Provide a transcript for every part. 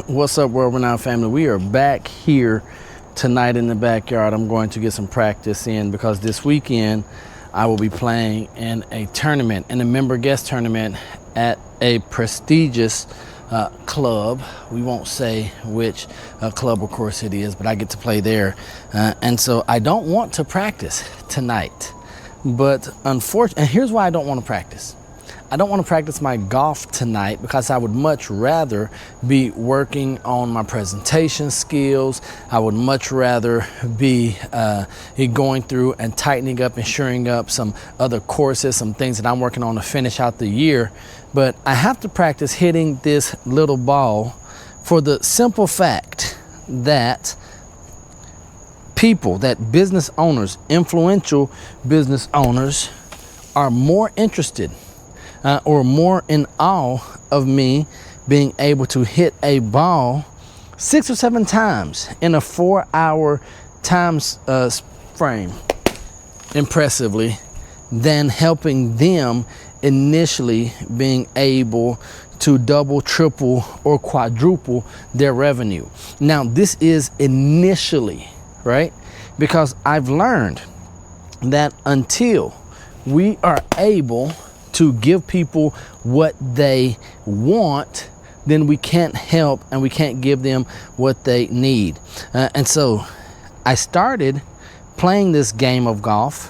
What's up, World Renowned family? We are back here tonight in the backyard. I'm going to get some practice in because this weekend I will be playing in a tournament, in a member guest tournament at a prestigious club. We won't say which club, of course, it is, but I get to play there. And so I don't want to practice tonight. But unfortunately, and here's why I don't want to practice. I don't want to practice my golf tonight because I would much rather be working on my presentation skills. I would much rather be going through and tightening up and shoring up some other courses, some things that I'm working on to finish out the year. But I have to practice hitting this little ball for the simple fact that people, that business owners, influential business owners, are more interested or more in awe of me being able to hit a ball 6 or 7 times in a 4-hour time frame impressively than helping them initially being able to double, triple, or quadruple their revenue. Now, this is initially, right? Because I've learned that until we are able to give people what they want, then we can't help and we can't give them what they need. And so I started playing this game of golf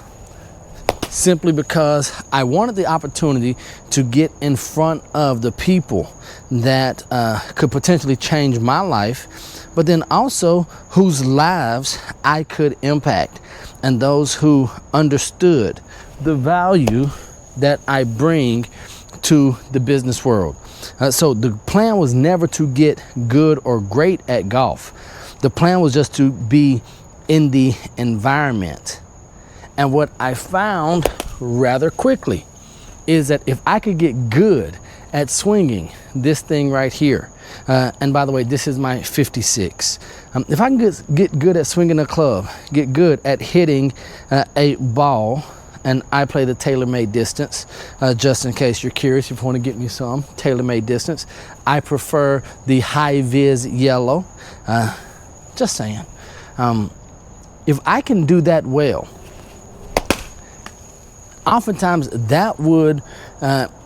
simply because I wanted the opportunity to get in front of the people that could potentially change my life, but then also whose lives I could impact, and those who understood the value that I bring to the business world. So the plan was never to get good or great at golf. The plan was just to be in the environment. And what I found rather quickly is that if I could get good at swinging this thing right here, and by the way, this is my 56. If I can get good at swinging a club, get good at hitting a ball, and I play the tailor-made distance, just in case you're curious, if you want to get me some tailor-made distance. I prefer the high-vis yellow, just saying. If I can do that well, oftentimes that would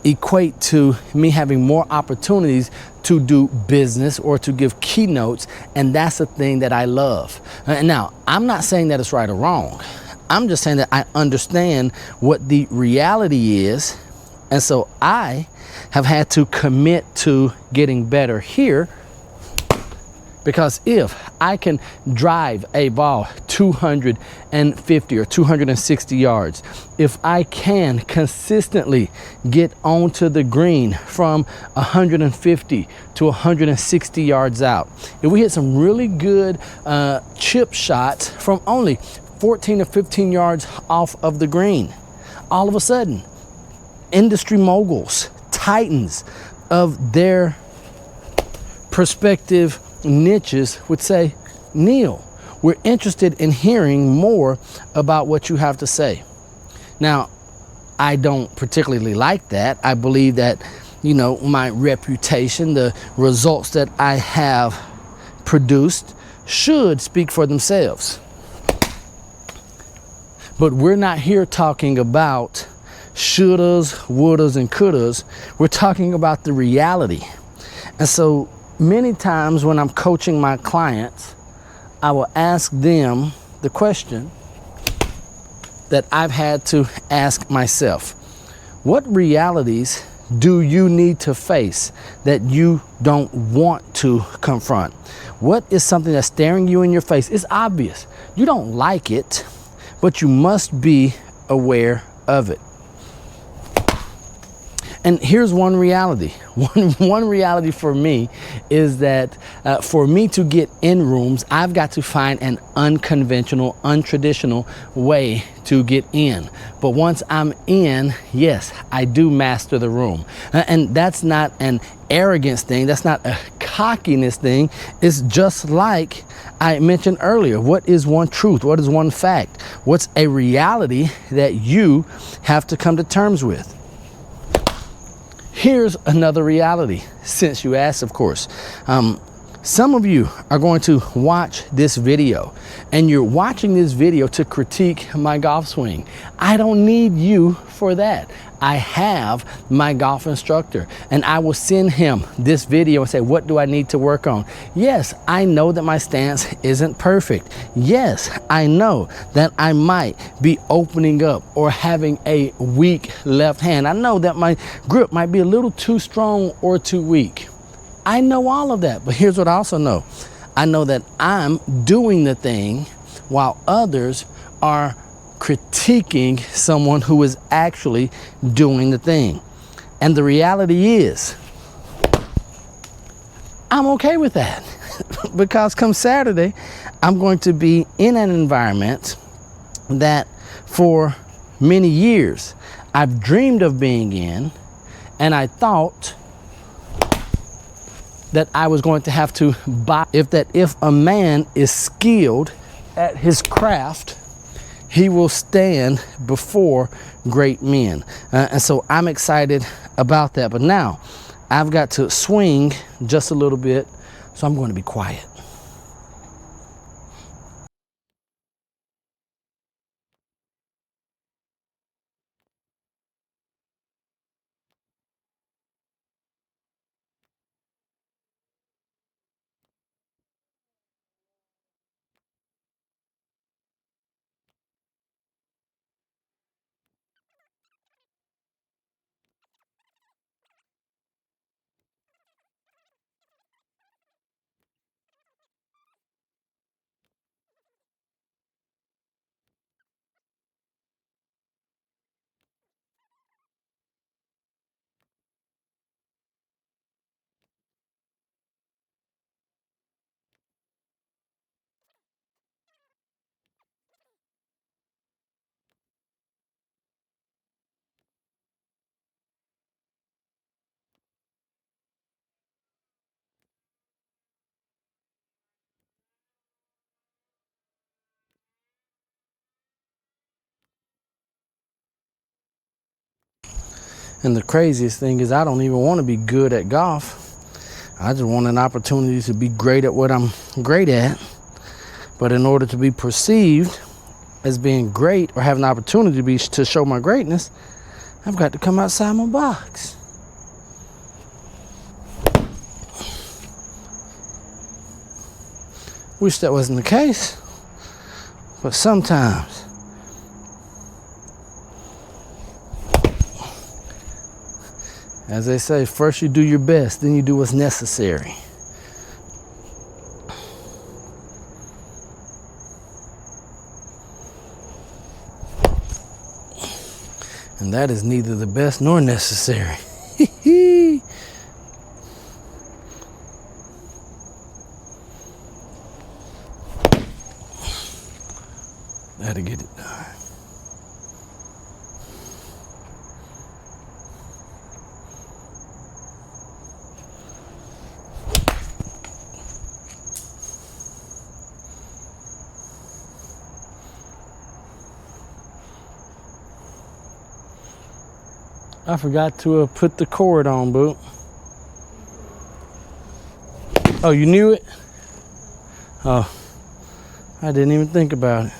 equate to me having more opportunities to do business or to give keynotes, and that's the thing that I love. And now, I'm not saying that it's right or wrong. I'm just saying that I understand what the reality is, and so I have had to commit to getting better here, because if I can drive a ball 250 or 260 yards, if I can consistently get onto the green from 150 to 160 yards out, if we hit some really good chip shots from only 14 or 15 yards off of the green, all of a sudden, industry moguls, titans of their prospective niches would say, Neil, we're interested in hearing more about what you have to say. Now, I don't particularly like that. I believe that, my reputation, the results that I have produced should speak for themselves. But we're not here talking about shouldas, wouldas, and couldas. We're talking about the reality. And so many times when I'm coaching my clients, I will ask them the question that I've had to ask myself. What realities do you need to face that you don't want to confront? What is something that's staring you in your face? It's obvious. You don't like it, but you must be aware of it. And here's one reality. One reality for me is that for me to get in rooms, I've got to find an unconventional, untraditional way to get in. But once I'm in, yes, I do master the room. And that's not an arrogance thing. That's not a cockiness thing. It's just like I mentioned earlier. What is one truth? What is one fact? What's a reality that you have to come to terms with? Here's another reality, since you asked, of course. Some of you are going to watch this video, and you're watching this video to critique my golf swing. I don't need you for that. I have my golf instructor, and I will send him this video and say, what do I need to work on? Yes, I know that my stance isn't perfect. Yes, I know that I might be opening up or having a weak left hand. I know that my grip might be a little too strong or too weak. I know all of that, but here's what I also know. I know that I'm doing the thing while others are critiquing someone who is actually doing the thing. And the reality is, I'm okay with that because come Saturday, I'm going to be in an environment that for many years I've dreamed of being in, and I thought that I was going to have to buy. If a man is skilled at his craft, he will stand before great men. And so I'm excited about that. But now I've got to swing just a little bit, so I'm going to be quiet. And the craziest thing is I don't even want to be good at golf. I just want an opportunity to be great at what I'm great at. But in order to be perceived as being great or have an opportunity to show my greatness, I've got to come outside my box. Wish that wasn't the case, but sometimes as they say, first you do your best, then you do what's necessary. And that is neither the best nor necessary. Gotta get it done. I forgot to put the cord on, boo. Oh, you knew it? Oh, I didn't even think about it.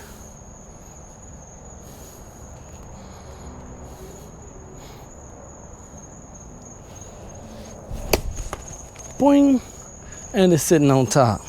Boing, and it's sitting on top.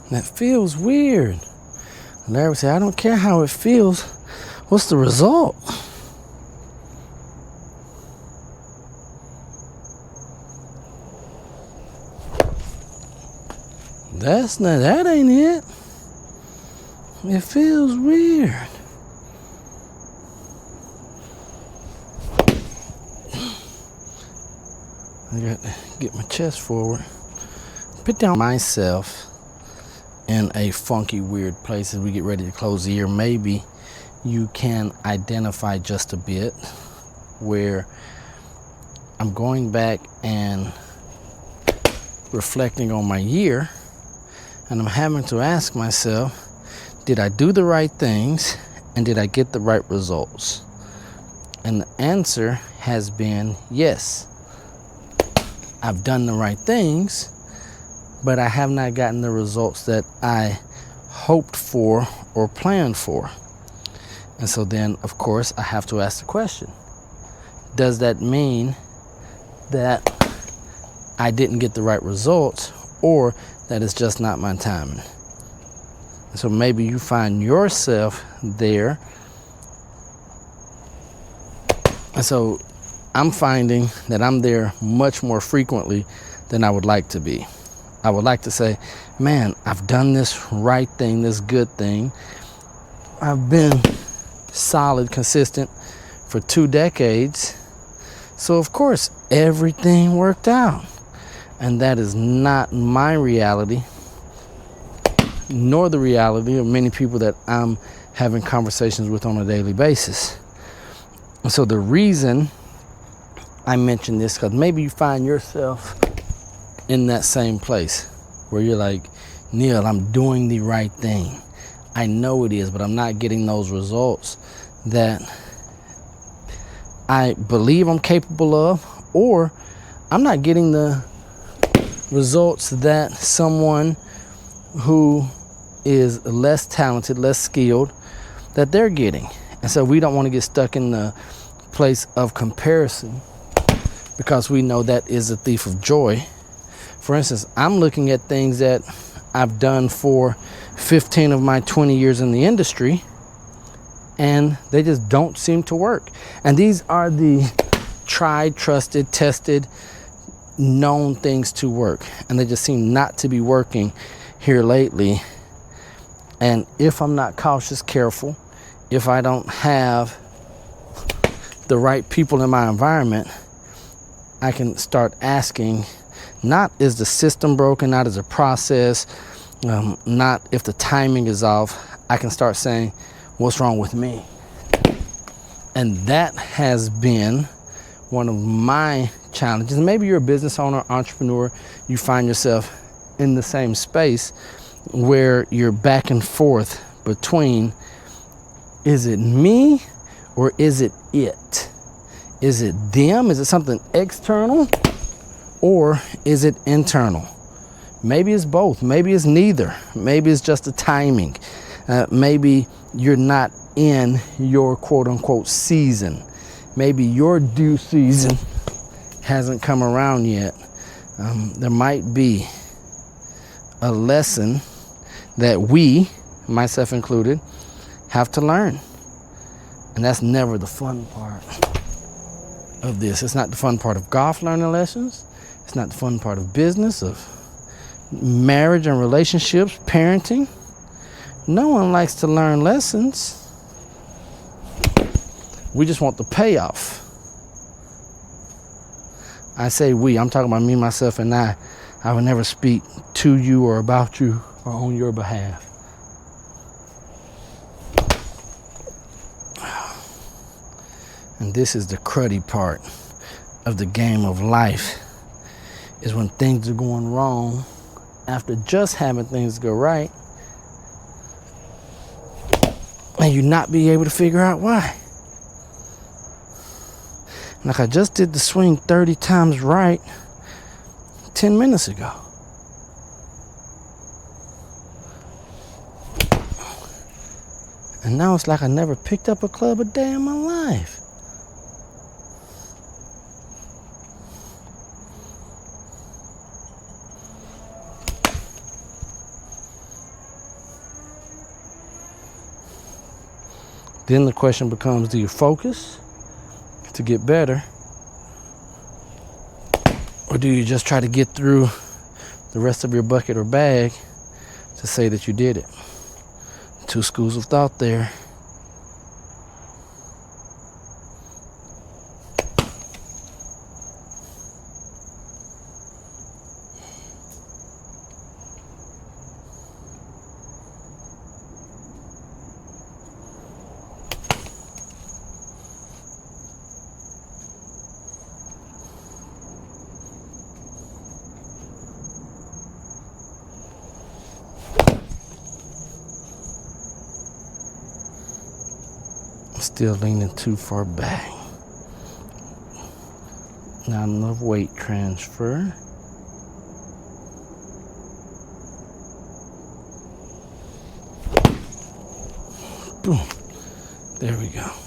That feels weird. Larry would say, I don't care how it feels. What's the result? That ain't it. It feels weird. I got to get my chest forward. Put down myself in a funky, weird place as we get ready to close the year. Maybe you can identify just a bit where I'm going back and reflecting on my year, and I'm having to ask myself, did I do the right things and did I get the right results? And the answer has been yes. I've done the right things, but I have not gotten the results that I hoped for or planned for. And so then, of course, I have to ask the question, does that mean that I didn't get the right results, or that it's just not my timing? So maybe you find yourself there. And so I'm finding that I'm there much more frequently than I would like to be. I would like to say, man, I've done this right thing, this good thing. I've been solid, consistent for 2 decades. So of course, everything worked out. And that is not my reality, nor the reality of many people that I'm having conversations with on a daily basis. And so the reason I mention this, because maybe you find yourself in that same place where you're like, Neil, I'm doing the right thing. I know it is, but I'm not getting those results that I believe I'm capable of, or I'm not getting the results that someone who is less talented, less skilled, that they're getting. And so we don't want to get stuck in the place of comparison, because we know that is a thief of joy. For instance, I'm looking at things that I've done for 15 of my 20 years in the industry, and they just don't seem to work. And these are the tried, trusted, tested, known things to work, and they just seem not to be working here lately. And if I'm not cautious, careful, if I don't have the right people in my environment, I can start asking, not is the system broken, not is the process, not if the timing is off. I can start saying, what's wrong with me? And that has been one of my challenges. Maybe you're a business owner, entrepreneur, you find yourself in the same space where you're back and forth between, is it me or is it it? Is it them? Is it something external, or is it internal? Maybe it's both. Maybe it's neither. Maybe it's just the timing. Maybe you're not in your quote unquote season. Maybe your due season hasn't come around yet. There might be a lesson that we, myself included, have to learn. And that's never the fun part of this. It's not the fun part of golf, learning lessons. It's not the fun part of business, of marriage and relationships, parenting. No one likes to learn lessons. We just want the payoff. I say we, I'm talking about me, myself, and I. I would never speak to you or about you or on your behalf. And this is the cruddy part of the game of life, is when things are going wrong after just having things go right, and you not be able to figure out why. Like, I just did the swing 30 times right 10 minutes ago. And now it's like I never picked up a club a day in my life. Then the question becomes, do you focus to get better? Or do you just try to get through the rest of your bucket or bag to say that you did it? Two schools of thought there. Still leaning too far back. Not enough weight transfer. Boom. There we go.